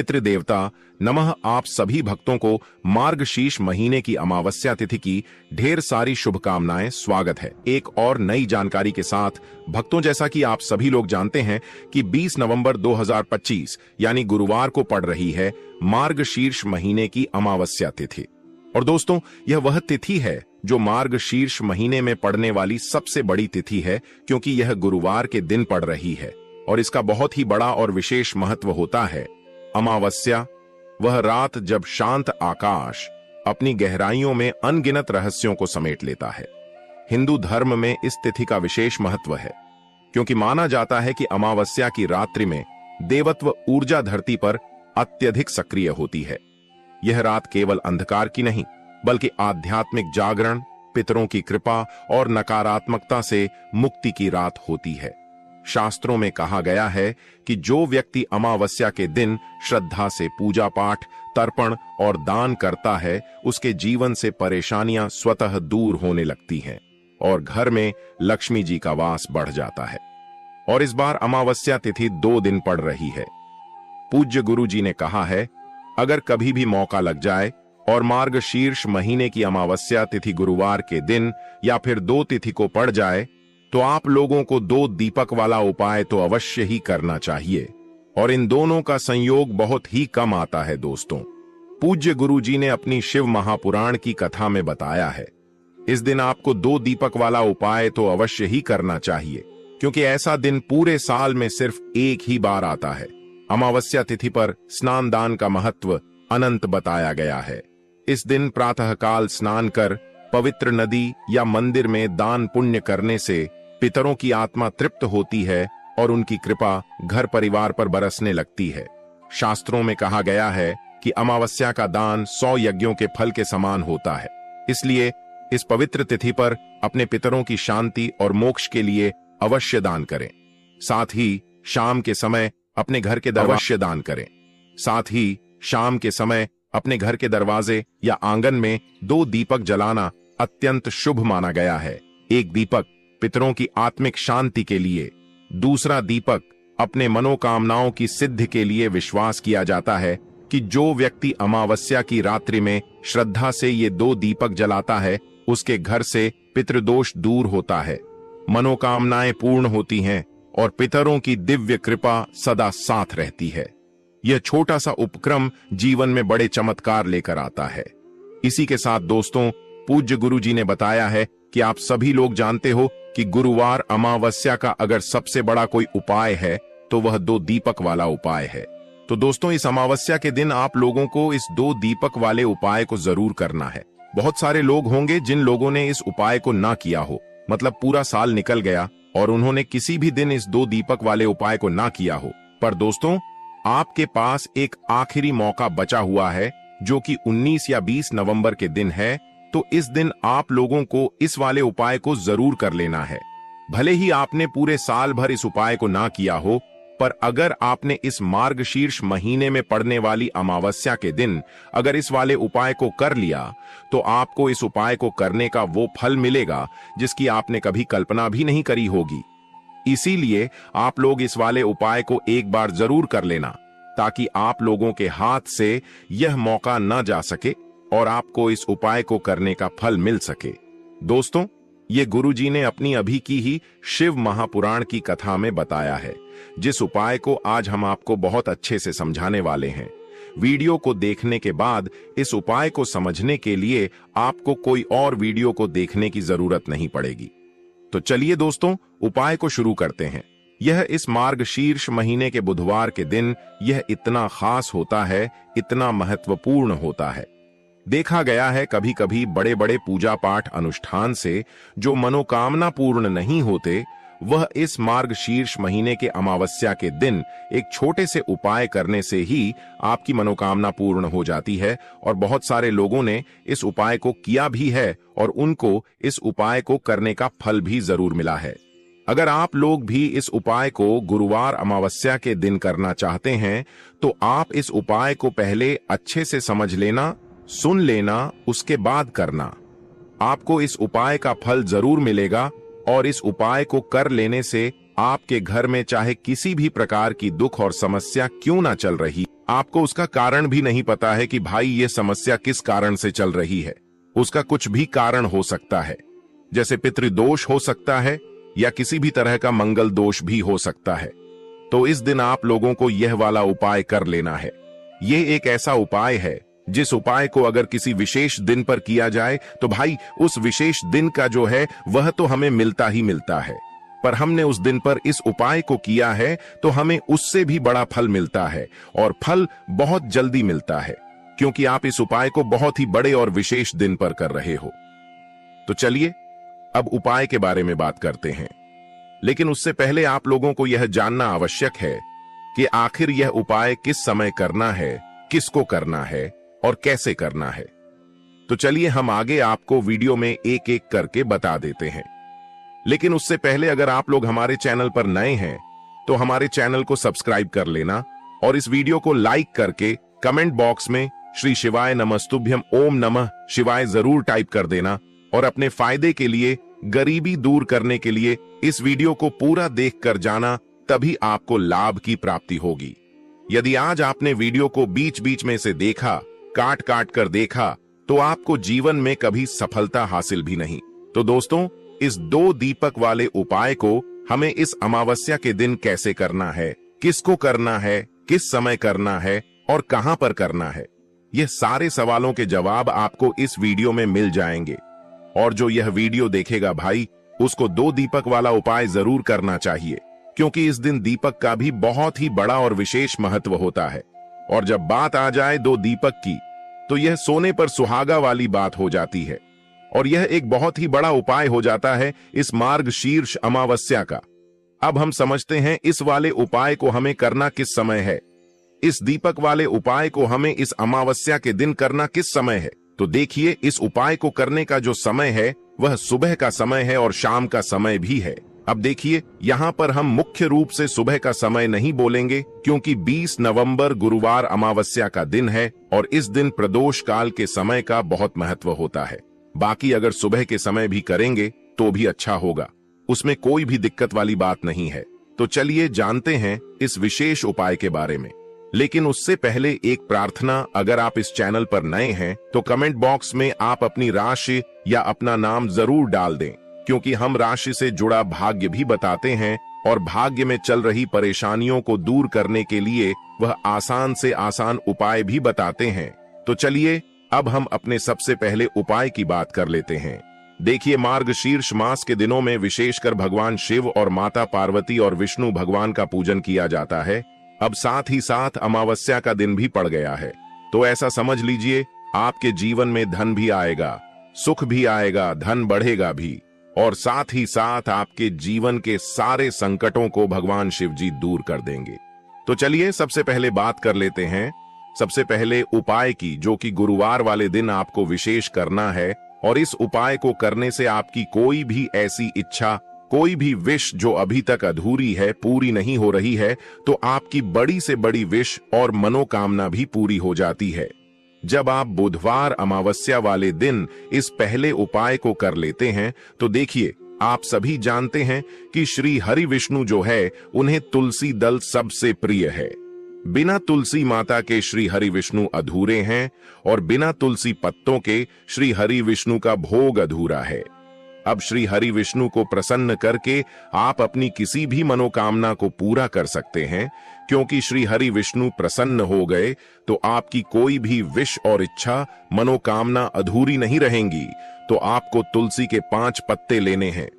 पितृदेवता नमः। आप सभी भक्तों को मार्गशीर्ष महीने की अमावस्या तिथि की ढेर सारी शुभकामनाएं। स्वागत है एक और नई जानकारी के साथ। भक्तों, जैसा कि आप सभी लोग जानते हैं कि 20 नवंबर 2025 यानी गुरुवार को पड़ रही है मार्गशीर्ष महीने की अमावस्या तिथि। और दोस्तों, यह वह तिथि है जो मार्गशीर्ष महीने में पड़ने वाली सबसे बड़ी तिथि है, क्योंकि यह गुरुवार के दिन पड़ रही है और इसका बहुत ही बड़ा और विशेष महत्व होता है। अमावस्या वह रात जब शांत आकाश अपनी गहराइयों में अनगिनत रहस्यों को समेट लेता है। हिंदू धर्म में इस तिथि का विशेष महत्व है, क्योंकि माना जाता है कि अमावस्या की रात्रि में देवत्व ऊर्जा धरती पर अत्यधिक सक्रिय होती है। यह रात केवल अंधकार की नहीं, बल्कि आध्यात्मिक जागरण, पितरों की कृपा और नकारात्मकता से मुक्ति की रात होती है। शास्त्रों में कहा गया है कि जो व्यक्ति अमावस्या के दिन श्रद्धा से पूजा पाठ, तर्पण और दान करता है, उसके जीवन से परेशानियां स्वतः दूर होने लगती हैं और घर में लक्ष्मी जी का वास बढ़ जाता है। और इस बार अमावस्या तिथि 2 दिन पड़ रही है। पूज्य गुरु जी ने कहा है, अगर कभी भी मौका लग जाए और मार्गशीर्ष महीने की अमावस्या तिथि गुरुवार के दिन या फिर 2 तिथि को पड़ जाए, तो आप लोगों को 2 दीपक वाला उपाय तो अवश्य ही करना चाहिए। और इन दोनों का संयोग बहुत ही कम आता है। दोस्तों, पूज्य गुरु जी ने अपनी शिव महापुराण की कथा में बताया है, इस दिन आपको 2 दीपक वाला उपाय तो अवश्य ही करना चाहिए, क्योंकि ऐसा दिन पूरे साल में सिर्फ एक ही बार आता है। अमावस्या तिथि पर स्नान दान का महत्व अनंत बताया गया है। इस दिन प्रातःकाल स्नान कर पवित्र नदी या मंदिर में दान पुण्य करने से पितरों की आत्मा तृप्त होती है और उनकी कृपा घर परिवार पर बरसने लगती है। शास्त्रों में कहा गया है कि अमावस्या का दान 100 यज्ञों के फल के समान होता है। इसलिए इस पवित्र तिथि पर अपने पितरों की शांति और मोक्ष के लिए अवश्य दान करें। साथ ही शाम के समय अपने घर के दरवाजे दान करें। साथ ही शाम के समय अपने घर के दरवाजे या आंगन में 2 दीपक जलाना अत्यंत शुभ माना गया है। एक दीपक पितरों की आत्मिक शांति के लिए, दूसरा दीपक अपने मनोकामनाओं की सिद्धि के लिए। विश्वास किया जाता है कि जो व्यक्ति अमावस्या की रात्रि में श्रद्धा से ये 2 दीपक जलाता है, उसके घर से पितृदोष दूर होता है, मनोकामनाएं पूर्ण होती हैं और पितरों की दिव्य कृपा सदा साथ रहती है। यह छोटा सा उपक्रम जीवन में बड़े चमत्कार लेकर आता है। इसी के साथ दोस्तों, पूज्य गुरु जी ने बताया है कि आप सभी लोग जानते हो कि गुरुवार अमावस्या का अगर सबसे बड़ा कोई उपाय है तो वह 2 दीपक वाला उपाय है। तो दोस्तों, इस अमावस्या के दिन आप लोगों को इस 2 दीपक वाले उपाय को जरूर करना है। बहुत सारे लोग होंगे जिन लोगों ने इस उपाय को ना किया हो, मतलब पूरा साल निकल गया और उन्होंने किसी भी दिन इस 2 दीपक वाले उपाय को ना किया हो। पर दोस्तों, आपके पास एक आखिरी मौका बचा हुआ है, जो कि 19 या 20 नवंबर के दिन है। तो इस दिन आप लोगों को इस वाले उपाय को जरूर कर लेना है। भले ही आपने पूरे साल भर इस उपाय को ना किया हो, पर अगर आपने इस मार्गशीर्ष महीने में पड़ने वाली अमावस्या के दिन अगर इस वाले उपाय को कर लिया, तो आपको इस उपाय को करने का वो फल मिलेगा जिसकी आपने कभी कल्पना भी नहीं करी होगी। इसीलिए आप लोग इस वाले उपाय को एक बार जरूर कर लेना, ताकि आप लोगों के हाथ से यह मौका न जा सके और आपको इस उपाय को करने का फल मिल सके। दोस्तों, ये गुरु जी ने अपनी अभी की ही शिव महापुराण की कथा में बताया है, जिस उपाय को आज हम आपको बहुत अच्छे से समझाने वाले हैं। वीडियो को देखने के बाद इस उपाय को समझने के लिए आपको कोई और वीडियो को देखने की जरूरत नहीं पड़ेगी। तो चलिए दोस्तों, उपाय को शुरू करते हैं। यह इस मार्गशीर्ष महीने के बुधवार के दिन यह इतना खास होता है, इतना महत्वपूर्ण होता है। देखा गया है कभी कभी बड़े बड़े पूजा पाठ अनुष्ठान से जो मनोकामना पूर्ण नहीं होते, वह इस मार्गशीर्ष महीने के अमावस्या के दिन एक छोटे से उपाय करने से ही आपकी मनोकामना पूर्ण हो जाती है। और बहुत सारे लोगों ने इस उपाय को किया भी है और उनको इस उपाय को करने का फल भी जरूर मिला है। अगर आप लोग भी इस उपाय को गुरुवार अमावस्या के दिन करना चाहते हैं, तो आप इस उपाय को पहले अच्छे से समझ लेना, सुन लेना, उसके बाद करना। आपको इस उपाय का फल जरूर मिलेगा और इस उपाय को कर लेने से आपके घर में चाहे किसी भी प्रकार की दुख और समस्या क्यों ना चल रही, आपको उसका कारण भी नहीं पता है कि भाई ये समस्या किस कारण से चल रही है। उसका कुछ भी कारण हो सकता है, जैसे पितृदोष हो सकता है या किसी भी तरह का मंगल दोष भी हो सकता है। तो इस दिन आप लोगों को यह वाला उपाय कर लेना है। यह एक ऐसा उपाय है जिस उपाय को अगर किसी विशेष दिन पर किया जाए तो भाई उस विशेष दिन का जो है वह तो हमें मिलता ही मिलता है, पर हमने उस दिन पर इस उपाय को किया है तो हमें उससे भी बड़ा फल मिलता है, और फल बहुत जल्दी मिलता है क्योंकि आप इस उपाय को बहुत ही बड़े और विशेष दिन पर कर रहे हो। तो चलिए अब उपाय के बारे में बात करते हैं, लेकिन उससे पहले आप लोगों को यह जानना आवश्यक है कि आखिर यह उपाय किस समय करना है, किसको करना है और कैसे करना है। तो चलिए हम आगे आपको वीडियो में एक एक करके बता देते हैं। लेकिन उससे पहले अगर आप लोग हमारे चैनल पर नए हैं तो हमारे चैनल को सब्सक्राइब कर लेना और इस वीडियो को लाइक करके कमेंट बॉक्स में श्री शिवाय नमस्तुभ्यम ओम नमः शिवाय जरूर टाइप कर देना, और अपने फायदे के लिए, गरीबी दूर करने के लिए इस वीडियो को पूरा देख कर जाना, तभी आपको लाभ की प्राप्ति होगी। यदि आज आपने वीडियो को बीच बीच में से देखा, काट काट कर देखा, तो आपको जीवन में कभी सफलता हासिल भी नहीं। तो दोस्तों, इस 2 दीपक वाले उपाय को हमें इस अमावस्या के दिन कैसे करना है, किसको करना है, किस समय करना है और कहां पर करना है, यह सारे सवालों के जवाब आपको इस वीडियो में मिल जाएंगे। और जो यह वीडियो देखेगा भाई, उसको 2 दीपक वाला उपाय जरूर करना चाहिए, क्योंकि इस दिन दीपक का भी बहुत ही बड़ा और विशेष महत्व होता है। और जब बात आ जाए 2 दीपक की, तो यह सोने पर सुहागा वाली बात हो जाती है, और यह एक बहुत ही बड़ा उपाय हो जाता है इस मार्गशीर्ष अमावस्या का। अब हम समझते हैं इस वाले उपाय को हमें करना किस समय है। इस दीपक वाले उपाय को हमें इस अमावस्या के दिन करना किस समय है। तो देखिए, इस उपाय को करने का जो समय है वह सुबह का समय है और शाम का समय भी है। अब देखिए, यहाँ पर हम मुख्य रूप से सुबह का समय नहीं बोलेंगे, क्योंकि 20 नवंबर गुरुवार अमावस्या का दिन है और इस दिन प्रदोष काल के समय का बहुत महत्व होता है। बाकी अगर सुबह के समय भी करेंगे तो भी अच्छा होगा, उसमें कोई भी दिक्कत वाली बात नहीं है। तो चलिए जानते हैं इस विशेष उपाय के बारे में। लेकिन उससे पहले एक प्रार्थना, अगर आप इस चैनल पर नए हैं तो कमेंट बॉक्स में आप अपनी राशि या अपना नाम जरूर डाल दें, क्योंकि हम राशि से जुड़ा भाग्य भी बताते हैं और भाग्य में चल रही परेशानियों को दूर करने के लिए वह आसान से आसान उपाय भी बताते हैं। तो चलिए अब हम अपने सबसे पहले उपाय की बात कर लेते हैं। देखिए, मार्गशीर्ष मास के दिनों में विशेषकर भगवान शिव और माता पार्वती और विष्णु भगवान का पूजन किया जाता है। अब साथ ही साथ अमावस्या का दिन भी पड़ गया है, तो ऐसा समझ लीजिए आपके जीवन में धन भी आएगा, सुख भी आएगा, धन बढ़ेगा भी, और साथ ही साथ आपके जीवन के सारे संकटों को भगवान शिव जी दूर कर देंगे। तो चलिए सबसे पहले बात कर लेते हैं सबसे पहले उपाय की, जो कि गुरुवार वाले दिन आपको विशेष करना है। और इस उपाय को करने से आपकी कोई भी ऐसी इच्छा, कोई भी विश जो अभी तक अधूरी है, पूरी नहीं हो रही है, तो आपकी बड़ी से बड़ी विश और मनोकामना भी पूरी हो जाती है। जब आप बुधवार अमावस्या वाले दिन इस पहले उपाय को कर लेते हैं तो देखिए, आप सभी जानते हैं कि श्री हरि विष्णु जो है उन्हें तुलसी दल सबसे प्रिय है। बिना तुलसी माता के श्री हरि विष्णु अधूरे हैं और बिना तुलसी पत्तों के श्री हरि विष्णु का भोग अधूरा है। अब श्री हरि विष्णु को प्रसन्न करके आप अपनी किसी भी मनोकामना को पूरा कर सकते हैं, क्योंकि श्री हरि विष्णु प्रसन्न हो गए तो आपकी कोई भी विश और इच्छा, मनोकामना अधूरी नहीं रहेंगी। तो आपको तुलसी के 5 पत्ते लेने हैं